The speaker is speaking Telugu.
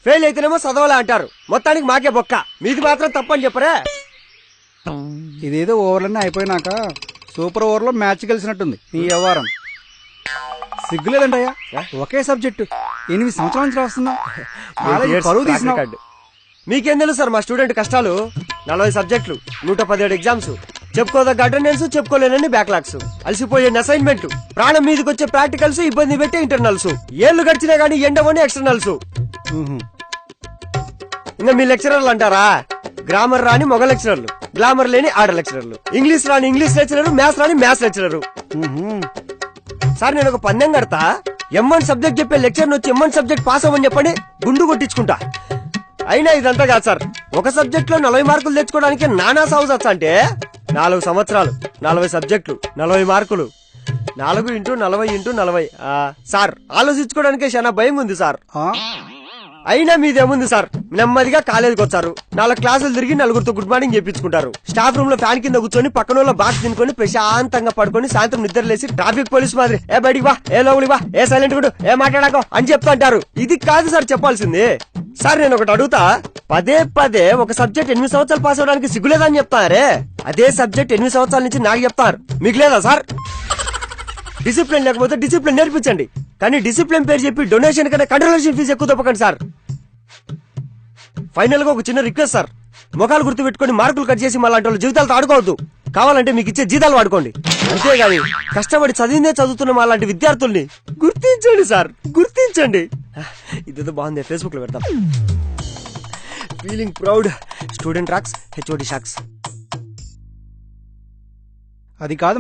ఫెయిల్ అయితేనేమో చదవాలే అంటారు. మొత్తానికి మాకే బొక్క. మీది మాత్రం తప్పని చెప్పరే. ఇదేదో ఓవర్లన్నీ అయిపోయినాక సూపర్ ఓవర్ లో మ్యాచ్ గెలిచినట్టుంది ఈ వ్యవహారం. సిగ్గులేదంటయ్యా, ఒకే సబ్జెక్టు 8 సంవత్సరాల నుంచి రాస్తున్నా. పరువు తీసినావు. మీకేం తెలుసు సార్ మా స్టూడెంట్ కష్టాలు. 40 సబ్జెక్టులు, 117 ఎగ్జామ్స్, చెప్పుకోదగ్గ అటెండెన్స్, చెప్పుకోలేనని బ్యాక్లాగ్స్, అలసిపోయే అసైన్మెంట్, ప్రాణం మీదకి వచ్చే ప్రాక్టికల్స్, ఇబ్బంది పెట్టే ఇంటర్నల్స్, ఏళ్లు గడిచినా గానీ ఎండవని ఎక్స్టర్నల్స్. ఇంకా మీ లెక్చరర్లు అంటారా, గ్రామర్ రాని మగ లెక్చరర్లు, గ్లామర్ లేని ఆడ లెక్చరర్లు, ఇంగ్లీష్ రాని ఇంగ్లీష్ లెక్చరర్, మ్యాథ్స్ రాని మ్యాథ్స్ లెక్చరర్. సార్ నేను ఒక పందెం కడతా, M1 సబ్జెక్ట్ చెప్పే లెక్చర్ వచ్చి M1 సబ్జెక్ట్ పాస్ అవ్వని చెప్పండి, గుండు కొట్టించుకుంటా. అయినా ఇదంతా కాదు సార్. ఒక సబ్జెక్ట్ లో 40 మార్కులు తెచ్చుకోవడానికి నానా సాగు వచ్చా అంటే 4 సంవత్సరాలు, 40 సబ్జెక్టులు, 40 మార్కులు, 4 × 40 × 40. సార్ ఆలోచించుకోవడానికే చాలా భయం ఉంది సార్. అయినా మీదేముంది సార్, నెమ్మదిగా కాలేజీకి వచ్చారు, 4 క్లాసులు తిరిగి 4గురితో గుడ్ మార్నింగ్ చెప్పించుకుంటారు, స్టాఫ్ రూమ్ లో ఫ్యాన్ కింద కూర్చొని పక్కన వాళ్ళ బాక్స్ తినుకొని ప్రశాంతంగా పడుకొని సాయంత్రం నిద్రలేసి ట్రాఫిక్ పోలీస్ మాదిరి ఏ బయటికి వా, ఏ లోపలికి వా, ఏ సైలెంట్ గుడు, ఏ మాట్లాడాకో అని చెప్తుంటారు. ఇది కాదు సార్ చెప్పాల్సింది. సార్ నేను ఒకటి అడుగుతా, పదే ఒక సబ్జెక్ట్ 8 సంవత్సరాలు పాస్ అవడానికి సిగ్గులేదని చెప్తారే, అదే సబ్జెక్ట్ 8 సంవత్సరాల నుంచి నాకు చెప్తారు, మీకు లేదా సార్? డిసిప్లిన్ లేకపోతే డిసిప్లిన్ నేర్పించండి, కానీ డిసిప్లిన్ పేరు చెప్పి డొనేషన్ కన్నా కంట్రోలేషన్ ఫీజు ఎక్కువ తప్పకండి సార్. ఫైనల్ గా ఒక చిన్న రిక్వెస్ట్ సార్, ముఖాలు గుర్తు పెట్టుకుని మార్కులు కట్ చేసి మళ్ళీ జీవితాలతో ఆడుకోవద్దు. కావాలంటే మీకు ఇచ్చే జీతాలు వాడుకోండి, అంతేగాని కష్టపడి చదివిందే చదువుతున్న మా లాంటి విద్యార్థుల్ని గుర్తించండి సార్, గుర్తించండి. ఇదేదో బాగుంది, ఫేస్బుక్ లో పెడతాం. Feeling proud, student rocks, HOD shocks. అది కాదు